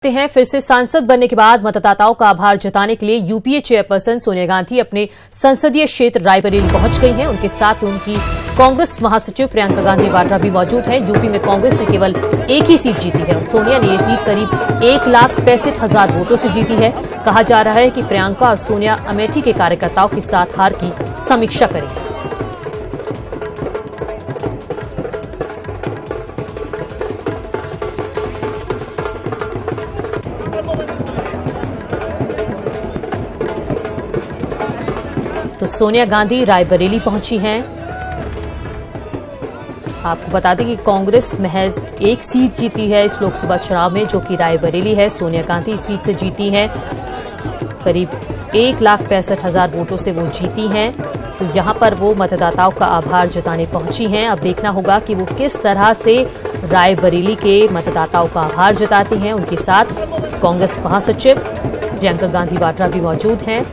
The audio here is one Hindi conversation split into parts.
हैं फिर से सांसद बनने के बाद मतदाताओं का आभार जताने के लिए यूपीए चेयरपर्सन सोनिया गांधी अपने संसदीय क्षेत्र रायबरेली पहुंच गई हैं। उनके साथ उनकी कांग्रेस महासचिव प्रियंका गांधी वाड्रा भी मौजूद हैं। यूपी में कांग्रेस ने केवल एक ही सीट जीती है। सोनिया ने ये सीट करीब 1,65,000 वोटों से जीती है। कहा जा रहा है कि प्रियंका और सोनिया अमेठी के कार्यकर्ताओं के साथ हार की समीक्षा करेंगी। तो सोनिया गांधी रायबरेली पहुंची हैं। आपको बता दें कि कांग्रेस महज एक सीट जीती है इस लोकसभा चुनाव में, जो कि रायबरेली है। सोनिया गांधी इस सीट से जीती हैं। करीब 1,65,000 वोटों से वो जीती हैं। तो यहां पर वो मतदाताओं का आभार जताने पहुंची हैं। अब देखना होगा कि वो किस तरह से रायबरेली के मतदाताओं का आभार जताती हैं। उनके साथ कांग्रेस महासचिव प्रियंका गांधी वाड्रा भी मौजूद हैं।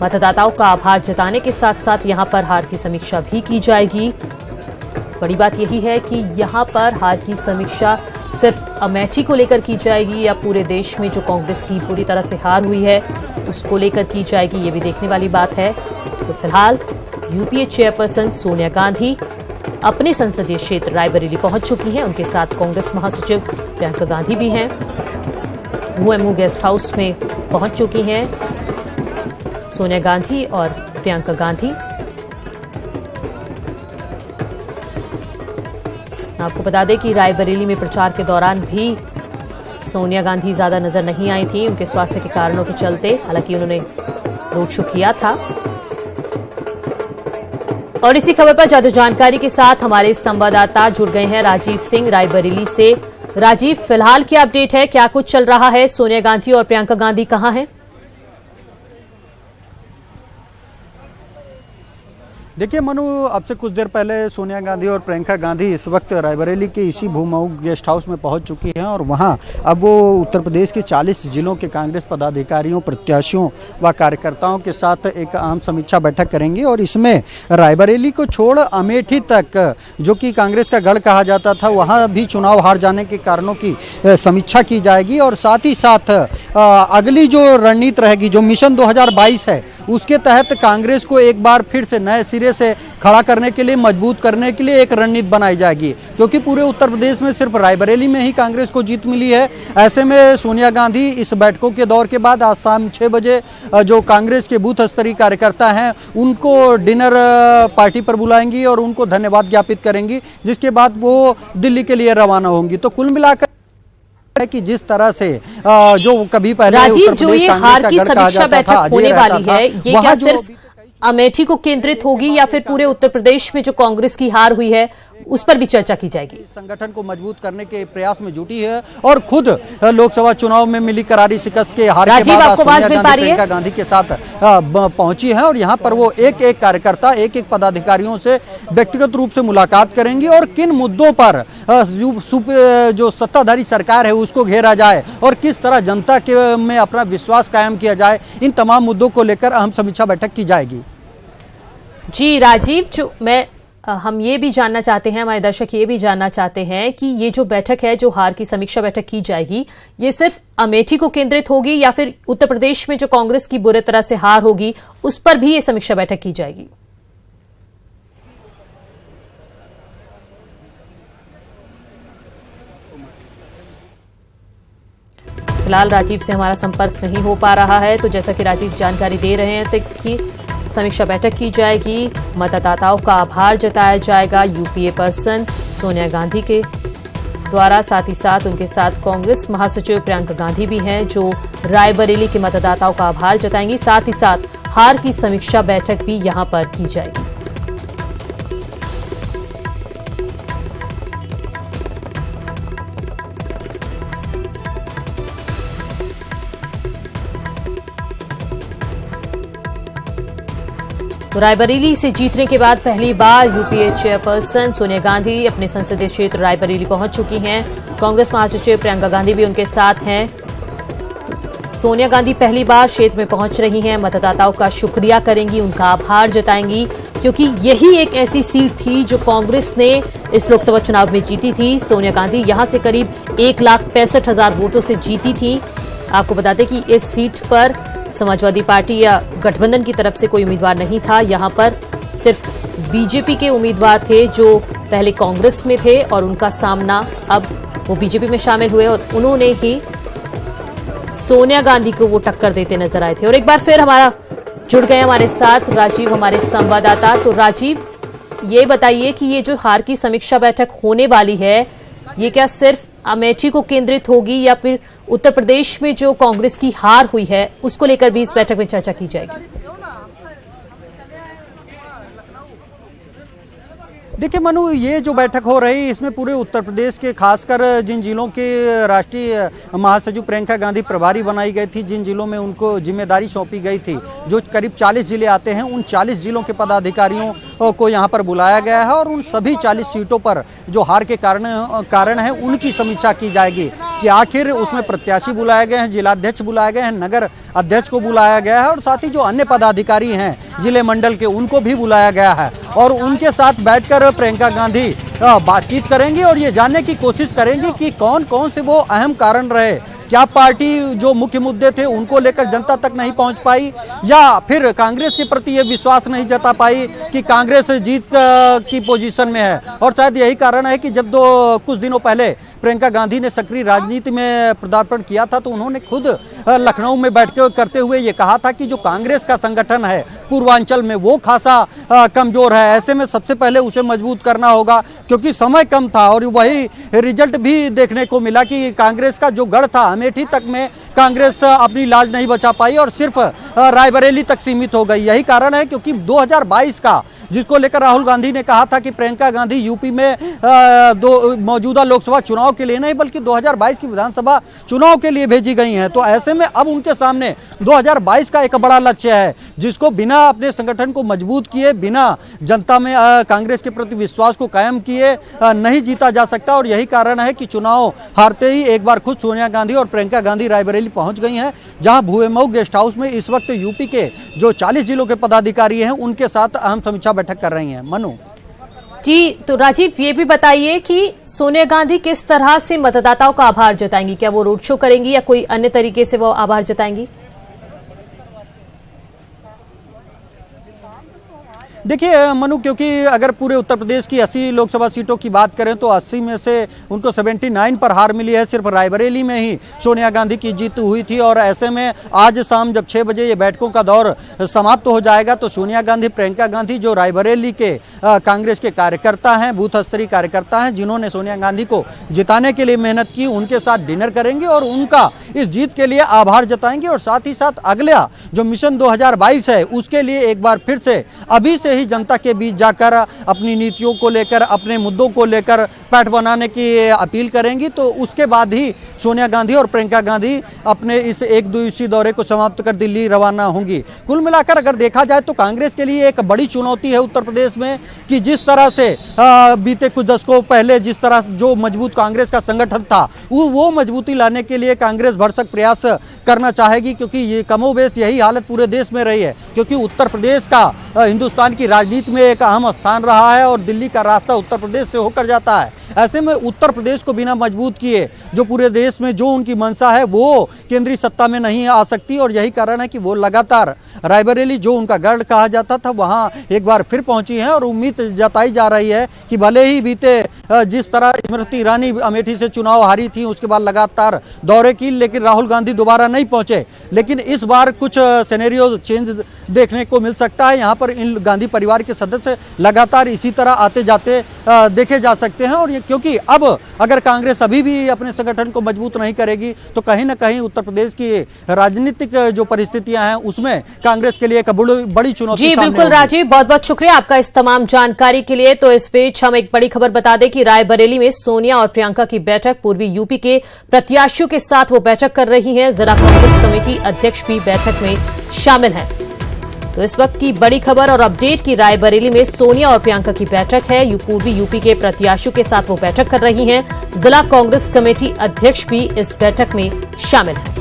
मतदाताओं का आभार जताने के साथ साथ यहां पर हार की समीक्षा भी की जाएगी। बड़ी बात यही है कि यहां पर हार की समीक्षा सिर्फ अमेठी को लेकर की जाएगी या पूरे देश में जो कांग्रेस की पूरी तरह से हार हुई है उसको लेकर की जाएगी, ये भी देखने वाली बात है। तो फिलहाल यूपीए चेयरपर्सन सोनिया गांधी अपने संसदीय क्षेत्र रायबरेली पहुंच चुकी हैं। उनके साथ कांग्रेस महासचिव प्रियंका गांधी भी हैं। यूएमओ गेस्ट हाउस में पहुंच चुकी हैं सोनिया गांधी और प्रियंका गांधी। आपको बता दें कि रायबरेली में प्रचार के दौरान भी सोनिया गांधी ज्यादा नजर नहीं आई थी, उनके स्वास्थ्य के कारणों के चलते। हालांकि उन्होंने रोड शो किया था। और इसी खबर पर ज्यादा जानकारी के साथ हमारे संवाददाता जुड़ गए हैं राजीव सिंह रायबरेली से। राजीव, फिलहाल क्या अपडेट है, क्या कुछ चल रहा है? सोनिया गांधी और प्रियंका गांधी कहां हैं? देखिए मनु, अब से कुछ देर पहले सोनिया गांधी और प्रियंका गांधी इस वक्त रायबरेली के इसी भूमऊ गेस्ट हाउस में पहुंच चुकी हैं और वहां अब वो उत्तर प्रदेश के 40 जिलों के कांग्रेस पदाधिकारियों, प्रत्याशियों व कार्यकर्ताओं के साथ एक आम समीक्षा बैठक करेंगी। और इसमें रायबरेली को छोड़ अमेठी तक, जो कि कांग्रेस का गढ़ कहा जाता था, वहाँ भी चुनाव हार जाने के कारणों की समीक्षा की जाएगी। और साथ ही साथ अगली जो रणनीति रहेगी, जो मिशन 2022 है, उसके तहत कांग्रेस को एक बार फिर से नए सिरे से खड़ा करने के लिए, मजबूत करने के लिए एक रणनीति बनाई जाएगी। क्योंकि पूरे उत्तर प्रदेश में सिर्फ रायबरेली में ही कांग्रेस को जीत मिली है। ऐसे में सोनिया गांधी इस बैठकों के दौर के बाद आज शाम 6 बजे जो कांग्रेस के बूथ स्तरीय कार्यकर्ता हैं उनको डिनर पार्टी पर बुलाएंगी और उनको धन्यवाद ज्ञापित करेंगी, जिसके बाद वो दिल्ली के लिए रवाना होंगी। तो कुल मिलाकर है कि जिस तरह से जो कभी पहले राजीव, जो ये हार की समीक्षा बैठक होने वाली है, ये क्या सिर्फ अमेठी को केंद्रित होगी या फिर पूरे उत्तर प्रदेश में जो कांग्रेस की हार हुई है उस पर भी चर्चा की जाएगी? संगठन को मजबूत करने के प्रयास में जुटी है और खुद लोकसभा चुनाव में मिली करारी शिकस्त के हार के बाद प्रियंका गांधी के साथ पहुंची है। और यहां पर वो एक एक कार्यकर्ता, एक एक पदाधिकारियों से व्यक्तिगत रूप से मुलाकात करेंगी और किन मुद्दों पर जो सत्ताधारी सरकार है उसको घेरा जाए और किस तरह जनता के में अपना विश्वास कायम किया जाए, इन तमाम मुद्दों को लेकर अहम समीक्षा बैठक की जाएगी। जी राजीव, हम ये भी जानना चाहते हैं, हमारे दर्शक ये भी जानना चाहते हैं कि ये जो बैठक है, जो हार की समीक्षा बैठक की जाएगी, ये सिर्फ अमेठी को केंद्रित होगी या फिर उत्तर प्रदेश में जो कांग्रेस की बुरी तरह से हार होगी उस पर भी ये समीक्षा बैठक की जाएगी? फिलहाल राजीव से हमारा संपर्क नहीं हो पा रहा है। तो जैसा कि राजीव जानकारी दे रहे हैं कि समीक्षा बैठक की जाएगी, मतदाताओं का आभार जताया जाएगा यूपीए पर्सन सोनिया गांधी के द्वारा। साथ ही साथ उनके साथ कांग्रेस महासचिव प्रियंका गांधी भी हैं जो रायबरेली के मतदाताओं का आभार जताएंगी। साथ ही साथ हार की समीक्षा बैठक भी यहां पर की जाएगी। तो रायबरेली से जीतने के बाद पहली बार यूपीए चेयरपर्सन सोनिया गांधी अपने संसदीय क्षेत्र रायबरेली पहुंच चुकी हैं। कांग्रेस महासचिव प्रियंका गांधी भी उनके साथ हैं। तो सोनिया गांधी पहली बार क्षेत्र में पहुंच रही हैं, मतदाताओं का शुक्रिया करेंगी, उनका आभार जताएंगी, क्योंकि यही एक ऐसी सीट थी जो कांग्रेस ने इस लोकसभा चुनाव में जीती थी। सोनिया गांधी यहां से करीब 1,65,000 वोटों से जीती थी। आपको बता दें कि इस सीट पर समाजवादी पार्टी या गठबंधन की तरफ से कोई उम्मीदवार नहीं था। यहां पर सिर्फ बीजेपी के उम्मीदवार थे जो पहले कांग्रेस में थे और उनका सामना अब वो बीजेपी में शामिल हुए और उन्होंने ही सोनिया गांधी को वो टक्कर देते नजर आए थे। और एक बार फिर हमारा जुड़ गए हमारे साथ राजीव, हमारे संवाददाता। तो राजीव, ये बताइए कि ये जो हार की समीक्षा बैठक होने वाली है, ये क्या सिर्फ अमेठी को केंद्रित होगी या फिर उत्तर प्रदेश में जो कांग्रेस की हार हुई है उसको लेकर भी इस बैठक में चर्चा की जाएगी? देखिए मनु, ये जो बैठक हो रही है इसमें पूरे उत्तर प्रदेश के खासकर जिन जिलों के राष्ट्रीय महासचिव प्रियंका गांधी प्रभारी बनाई गई थी, जिन जिलों में उनको जिम्मेदारी सौंपी गई थी, जो करीब 40 जिले आते हैं, उन 40 जिलों के पदाधिकारियों को यहाँ पर बुलाया गया है और उन सभी 40 सीटों पर जो हार के कारण है उनकी समीक्षा की जाएगी कि आखिर उसमें प्रत्याशी बुलाए गए हैं, जिलाध्यक्ष बुलाए गए हैं, नगर अध्यक्ष को बुलाया गया है और साथ ही जो अन्य पदाधिकारी हैं जिले मंडल के उनको भी बुलाया गया है और उनके साथ बैठकर प्रियंका गांधी बातचीत करेंगी और ये जानने की कोशिश करेंगी कि कौन कौन से वो अहम कारण रहे, क्या पार्टी जो मुख्य मुद्दे थे उनको लेकर जनता तक नहीं पहुंच पाई या फिर कांग्रेस के प्रति ये विश्वास नहीं जता पाई कि कांग्रेस जीत की पोजीशन में है। और शायद यही कारण है कि जब कुछ दिनों पहले प्रियंका गांधी ने सक्रिय राजनीति में पदार्पण किया था तो उन्होंने खुद लखनऊ में बैठ करते हुए ये कहा था कि जो कांग्रेस का संगठन है पूर्वांचल में वो खासा कमजोर है, ऐसे में सबसे पहले उसे मजबूत करना होगा क्योंकि समय कम था और वही रिजल्ट भी देखने को मिला कि कांग्रेस का जो गढ़ था अमेठी तक में कांग्रेस अपनी लाज नहीं बचा पाई और सिर्फ रायबरेली तक सीमित हो गई। यही कारण है क्योंकि 2022 का जिसको लेकर राहुल गांधी ने कहा था कि प्रियंका गांधी यूपी में मौजूदा लोकसभा चुनाव के लिए नहीं बल्कि 2022 की विधानसभा चुनाव के लिए भेजी गई हैं। तो ऐसे में अब उनके सामने 2022 का एक बड़ा लक्ष्य है जिसको बिना अपने संगठन को मजबूत किए, बिना जनता में कांग्रेस के प्रति विश्वास को कायम किए नहीं जीता जा सकता। और यही कारण है कि चुनाव हारते ही एक बार खुद सोनिया गांधी और प्रियंका गांधी रायबरेली पहुंच गई हैं, जहां भूवेमऊ गेस्ट हाउस में इस वक्त यूपी के जो 40 जिलों के पदाधिकारी हैं उनके साथ अहम समीक्षा बैठक कर रही हैं। मनु जी, तो राजीव ये भी बताइए कि सोनिया गांधी किस तरह से मतदाताओं का आभार जताएंगी? क्या वो रोड शो करेंगी या कोई अन्य तरीके से वो आभार जताएंगी? देखिए मनु, क्योंकि अगर पूरे उत्तर प्रदेश की 80 लोकसभा सीटों की बात करें तो 80 में से उनको 79 पर हार मिली है। सिर्फ रायबरेली में ही सोनिया गांधी की जीत हुई थी और ऐसे में आज शाम जब 6 बजे ये बैठकों का दौर समाप्त हो जाएगा तो सोनिया गांधी, प्रियंका गांधी जो रायबरेली के कांग्रेस के कार्यकर्ता हैं, बूथ स्तरीय कार्यकर्ता हैं, जिन्होंने सोनिया गांधी को जिताने के लिए मेहनत की, उनके साथ डिनर करेंगे और उनका इस जीत के लिए आभार जताएंगे और साथ ही साथ अगला जो मिशन 2022 है उसके लिए एक बार फिर से अभी से ही जनता के बीच जाकर अपनी नीतियों को लेकर, अपने मुद्दों को लेकर पैठ बनाने की अपील करेंगी। तो उसके बाद ही सोनिया गांधी और प्रियंका गांधी अपने इस एक दिवसीय दौरे को समाप्त कर दिल्ली रवाना होंगी। कुल मिलाकर अगर देखा जाए तो कांग्रेस के लिए एक बड़ी चुनौती है उत्तर प्रदेश में कि जिस तरह से बीते कुछ दशकों पहले जिस तरह जो मजबूत कांग्रेस का संगठन था वो मजबूती लाने के लिए कांग्रेस भरसक प्रयास करना चाहेगी, क्योंकि ये कमोबेश यही हालत पूरे देश में रही है। क्योंकि उत्तर प्रदेश का हिंदुस्तान की राजनीति में एक अहम स्थान रहा है और दिल्ली का रास्ता उत्तर प्रदेश से होकर जाता है। ऐसे में उत्तर प्रदेश को बिना मजबूत किए जो पूरे देश में जो उनकी मंशा है वो केंद्रीय सत्ता में नहीं आ सकती और यही कारण है कि वो लगातार रायबरेली जो उनका गढ़ कहा जाता था वहां एक बार फिर पहुंची हैं और उम्मीद जताई जा रही है कि भले ही बीते जिस तरह स्मृति ईरानी अमेठी से चुनाव हारी थी उसके बाद लगातार दौरे की लेकिन राहुल गांधी दोबारा नहीं पहुंचे, लेकिन इस बार कुछ सिनेरियो चेंज देखने को मिल सकता है। यहाँ पर इन गांधी परिवार के सदस्य लगातार इसी तरह आते जाते देखे जा सकते हैं और ये क्योंकि अब अगर कांग्रेस अभी भी अपने संगठन को मजबूत नहीं करेगी तो कहीं ना कहीं उत्तर प्रदेश की राजनीतिक जो परिस्थितियां हैं उसमें कांग्रेस के लिए एक बड़ी चुनौती। जी बिल्कुल राजीव, बहुत बहुत शुक्रिया आपका इस तमाम जानकारी के लिए। तो इस बीच हम एक बड़ी खबर बता दें कि रायबरेली में सोनिया और प्रियंका की बैठक, पूर्वी यूपी के प्रत्याशियों के साथ वो बैठक कर रही हैं। जिला कांग्रेस कमेटी अध्यक्ष भी बैठक में शामिल हैं। तो इस वक्त की बड़ी खबर और अपडेट की रायबरेली में सोनिया और प्रियंका की बैठक है। पूर्वी यूपी के प्रत्याशियों के साथ वो बैठक कर रही हैं। जिला कांग्रेस कमेटी अध्यक्ष भी इस बैठक में शामिल हैं।